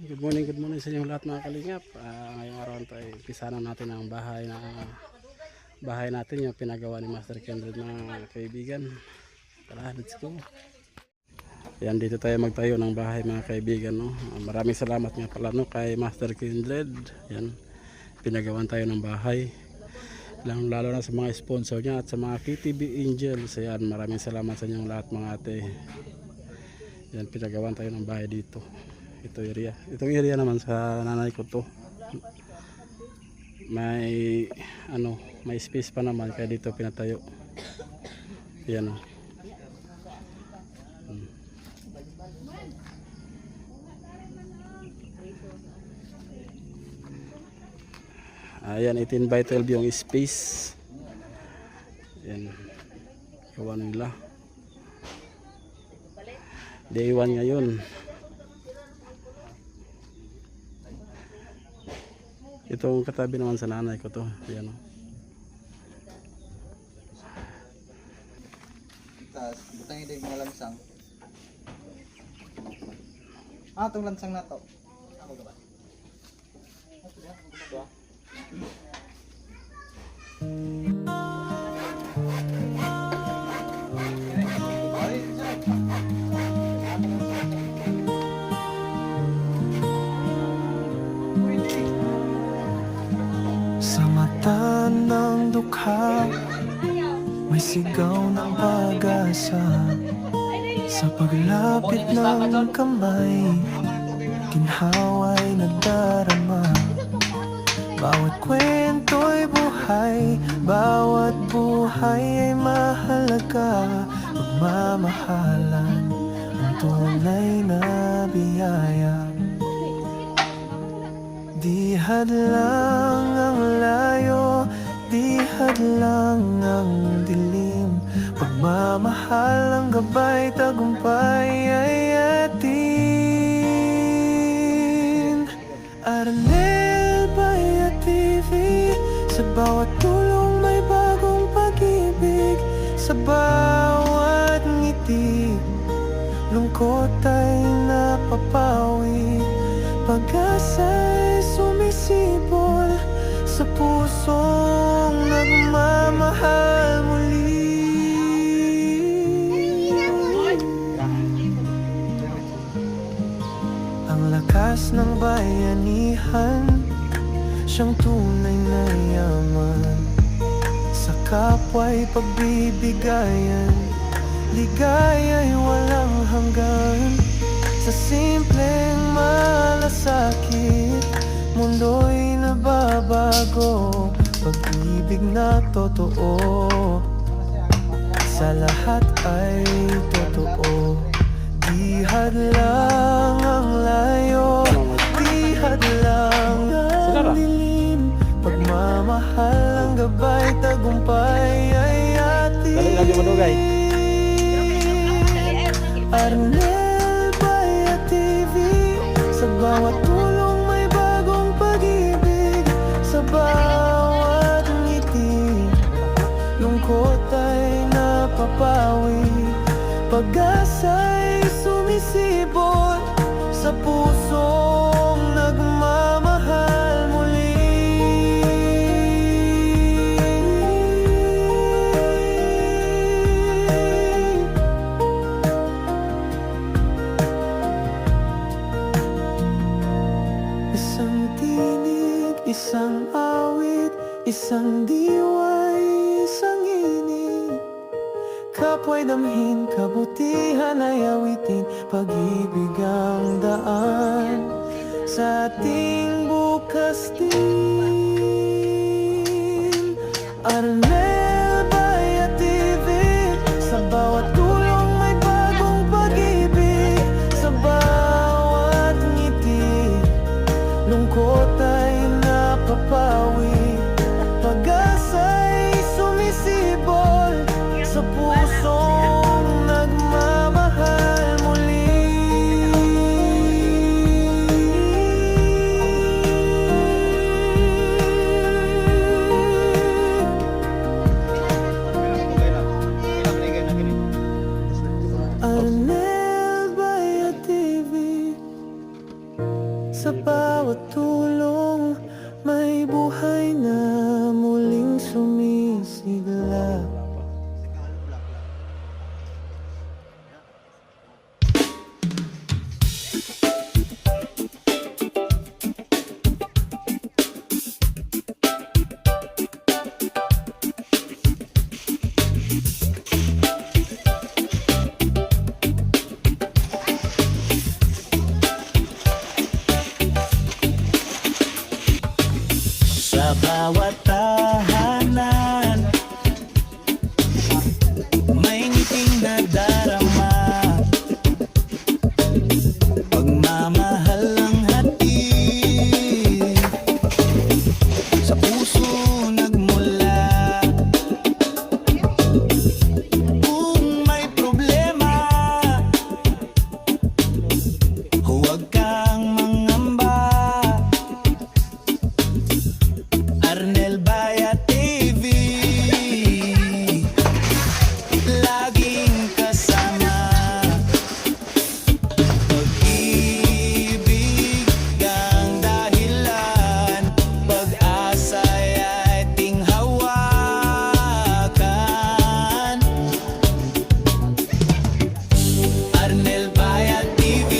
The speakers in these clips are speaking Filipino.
Good morning sa inyo lahat mga kalingap. Ngayong araw tayo, umpisa na natin ang bahay natin yung pinagawa ni Master Kendred mga kaibigan. Tara, let's go. Yan, dito tayo magtayo ng bahay mga kaibigan, no? Maraming salamat nga pala, no, kay Master Kendred. Yan, pinagawan tayo ng bahay. Lalo na sa mga sponsor niya at sa mga KTB Angels. Yan, maraming salamat sa inyong lahat mga ate. Yan, pinagawan tayo ng bahay dito. Itong area naman sa nanay ko to. May space pa naman kaya dito pinatayo. Yan oh. Ayan, 18 by 12 yung space. Yan. Gawa nila. Day 1 ngayon. Itong katabi naman sa nanay ko to. Ayan o. Tapos, butang hindi mga lansang. Itong lansang na to. Ako ba? Sa mata ng dukha, may sigaw ng pag-asa. Sa paglapit ng kamay, ginhawa'y nagdarama. Bawat kwento'y buhay, bawat buhay ay mahalaga. Pagmamahalan ang tunay na biyaya. Di hadlang ang layo, di hadlang ang dilim. Pagmamahal ang gabay, tagumpay ay atin. Arnel Baya TV, sa bawat tulong may bagong pag-ibig. Sa bawat ngiti, lungkot ay napapawi. Pag-asa'y sumisipol sa pusong nagmamahal muli. Ang lakas ng bayanihan, siyang tunay na yaman. Sa kapwa'y pagbibigayan, ligaya'y walang hanggan. Sa simpleng malasakit, mundo'y nababago. Pag-ibig na totoo, sa lahat ay totoo. Di hadlang ang layo, di hadlang ang dilim. Pagmamahal ang gabay, tagumpay ay atin. Arnel Baya TV, sa bawat tulong may bagong pag-ibig. Sa bawat ngiti, lungkot ay napapawi. Pag-asa'y sumisibol sa pusong nagmamahal muli. Isang tinig, isang awit, isang diwa'y isang inig. Kapwa'y damhin, kabutihan ay awitin. Pag-ibig ang daan sa ating bukas din. Arnel Baya TV, sa bawat tulong may bagong pag-ibig. Sa bawat ngiti, lungkot ay napapawi. Pag-asa'y sumisibol sa pusong nagmamahal muli. Sa bawat tulong, may buhay na muling sumisigla. Sa bawat tahanan, may ngiting nadarama. Pagmamahal ang hatid, sa puso nagmula. Kung may problema, huwag kang mangamba. Arnel Bayat TV, laging kasama. Pag-ibig ang dahilan, pag-asa'y ating hawakan. Arnel Bayat TV,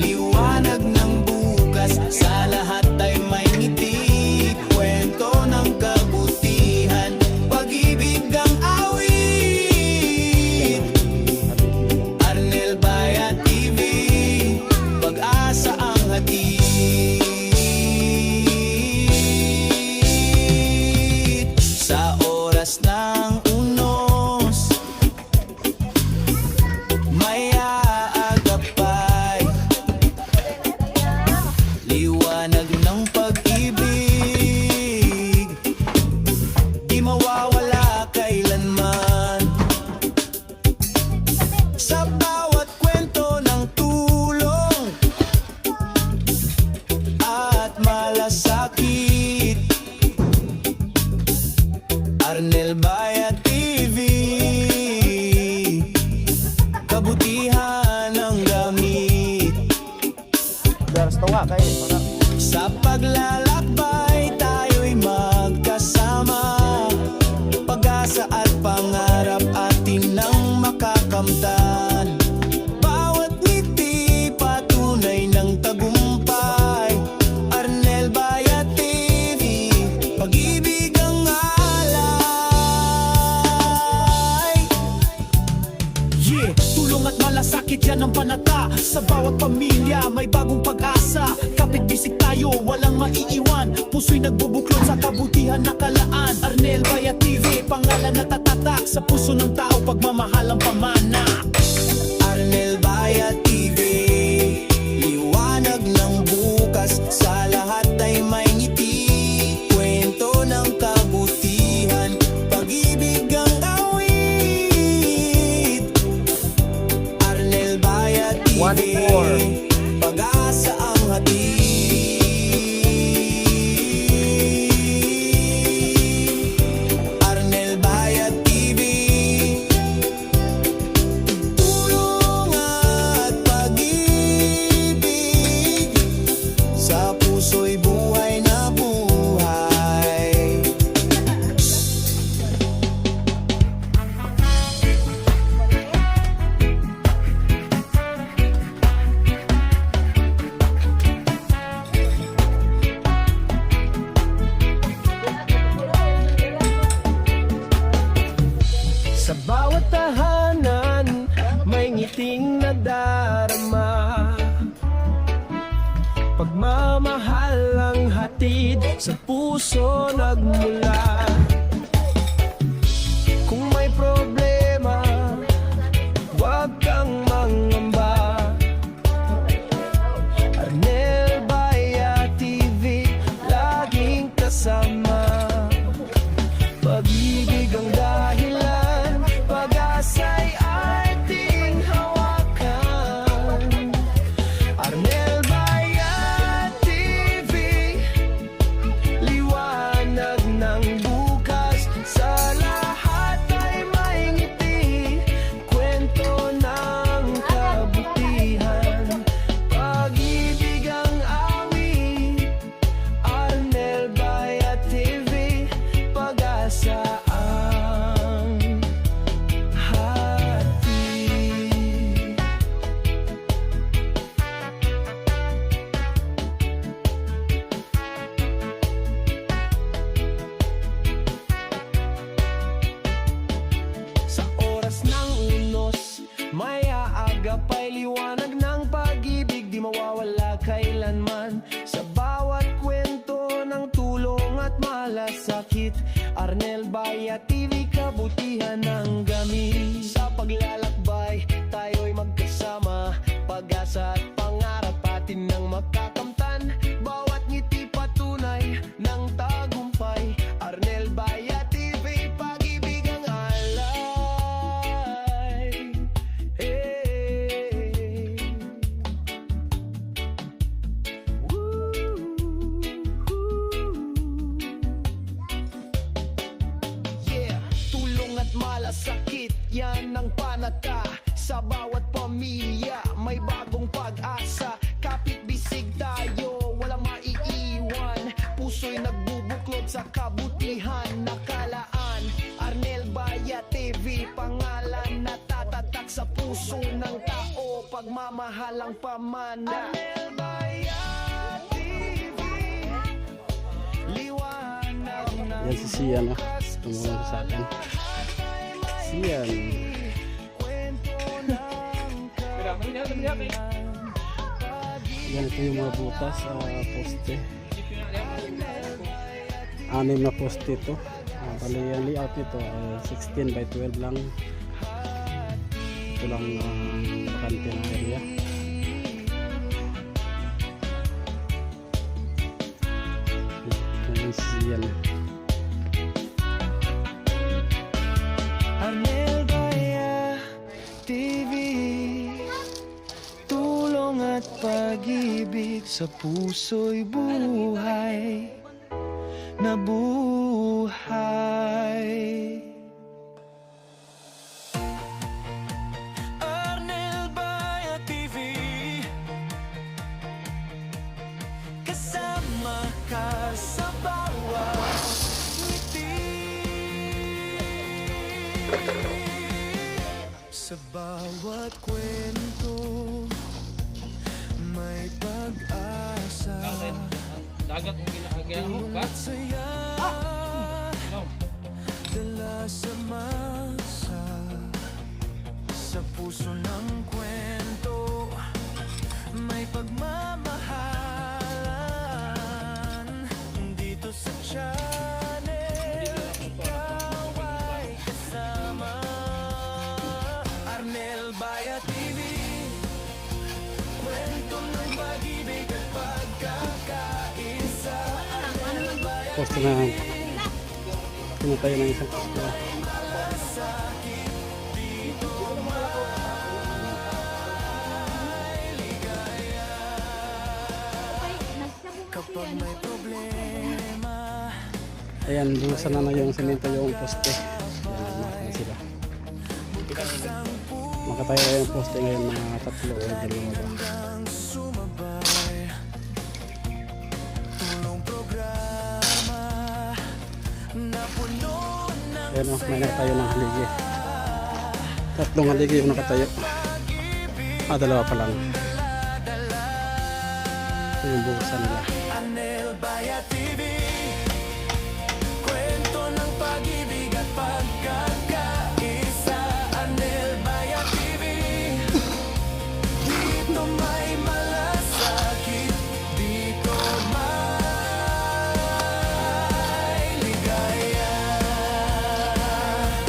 liwanag ng bukas, sa lahat ay may ngiti. Kwento ng kabutihan, pag-ibig ang awit. Arnel Bayat TV, pag-asa ang hatid. Sa oras ng unos, may aagapay, liwanag ng pag-ibig, di mawawala kailanman. Sa bawat kwento ng tulong at malasakit, Arnel Bayat TV, kabutihan ang gamit. Sa paglalakbay, tayo'y magkasama. Pag-asa at pangarap atin nang makakamtan. Bawat ngiti patunay ng tagumpay. Arnel Bayat TV, pag-ibig ang alay. Yeah, tulong at malasakit yan ang panata. Sa bawat pamilya may bagong pag-asa. Kapit bisik tayo, walang maiiwan. Puso'y nagbubuklod sa kabutihan na kalaan. Arnel Bayat TV, pangalan na tatatak sa puso ng tao, pagmamahal ang pamana. Arnel Bayat TV, liwanag ng bukas, sa lahat ay may ngiti. Kwento ng kabutihan, pag-ibig ang awit. Arnel Bayat TV, pag-asa ang hatid. Arnel Bayat TV, tulong at pag-ibig, sa puso'y buhay na buhay. Sa bawat tahanan, may ngiting nadarama. Pagmamahal ang hatid, sa puso nagmula. Kung may problema, huwag kang mangamba. Arnel Bayat TV, laging kasama. Pag-ibig ang dahilan, pag-asa'y ating hawakan. Arnel Bayat TV, liwanag ng bukas, sa lahat ay may ngiti. Kwento ng kabutihan, pag-ibig kailanman. Sa bawat kwento ng tulong at malasakit, Arnel Baya TV, kabutihan ng gamin. Sa paglalakbay, tayo'y magkasama, pag-asa at pangarap atin nang makakamtan. Bawat ngiti patunay ng tagumpay, Arnel Baya TV, pag-ibig ang alay. Yeah, tulong at malasakit, yan ang panata. Sa bawat pamilya, may bagong pag-asa. Kapit bisig tayo, walang maiiwan. Puso'y nagbubuklod sa kabutihan, nakalaan. Arnel Baya TV, pangalan na tatatak sa puso ng tao, pagmamahalang pamana. Arnel Baya TV, liwanag ng Yan si Sian, oh. Tumulong sa akin. Sian. Yan, ito yung mga butas sa poste. 6 na poste ito. Bali yung layout nito ay 16 by 12 lang. Ito lang bakante ng area. Yan si Sian. Arnel Baya TV, tulong at pag-ibig sa puso'y buhay na buhay. Arnel Baya TV, kasama ka sa bawat sa bawat kwento, may pag-asa. Dagat ang ginagawa mo ba? At saya, dala sa masa, sa puso ng kwento, may pagmamahalan. Dito sa channel, ikaw ay kasama. Arnel Baya TV, kwento ng pag-ibig at pagkakaisa. Arnel Baya Poste na pinatay ng isang poste. kapag may problema. Ayan, buhusan na yung semento yung poste. Ayan, na sila. Makatayo na yung poste ngayon mga 3 o 2 ba. Ang sumabay, tulong programa na puno ng Ayan, may nakatayo ng haligi. 3 haligi yung nakatayo. 2 pa lang. Ito yung buhusan nila. Arnel Baya TV, kwento ng pag-ibig at pagkakaisa. Arnel Baya TV, dito may malasakit, dito may ligaya.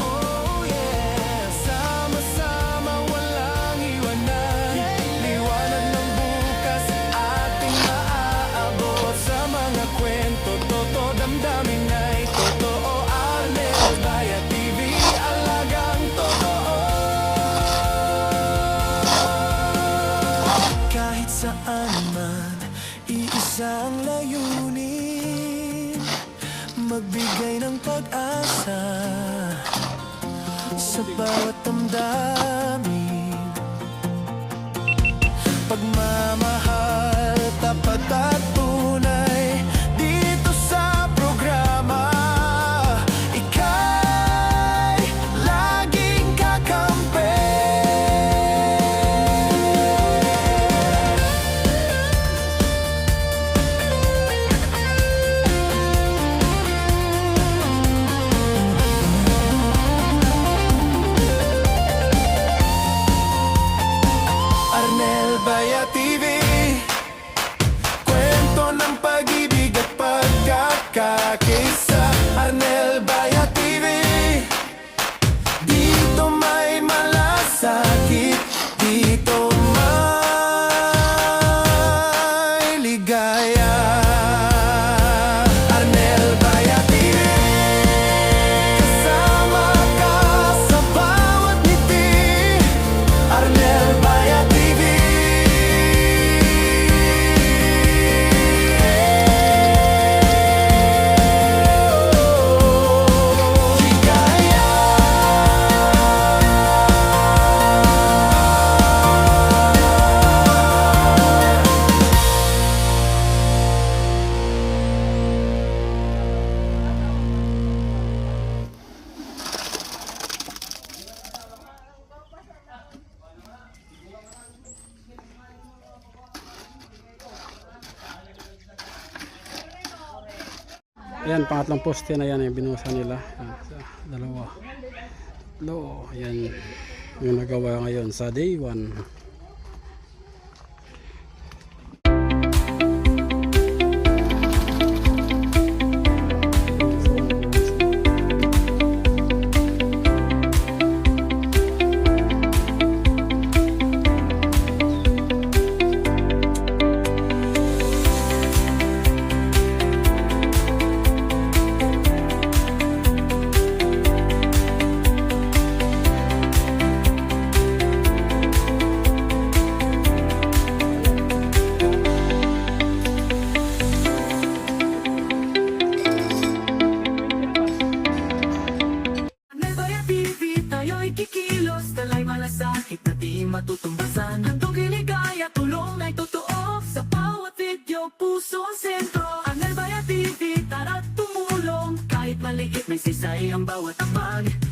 Oh yeah, sama-sama walang iwanan, liwanag ng bukas ating maaabot. Sa mga kwento, totoo, damdamin ay totoo. Arnel Baya TV, alagang totoo. Kahit saan man, iisang layunin, magbigay ng pag-asa sa bawat damdamin. Pagmamahal, tapat at tunay, dito sa programa, ika'y laging kakampi. Arnel Baya TV. Ayan, pangatlong poste na yan yung binuhusan nila. Ayan, sa dalawa. Tatlo. Ayan yung nagawa ngayon sa day 1. Nebaya TV, tayo'y kikilos, talay malasakit na di matutumbasan. Handog iligaya, tulong na'y totoo, sa bawat video, puso ang sentro. Ang Nebaya TV, tara't tumulong, kahit maliit may sisay ang bawat ambag.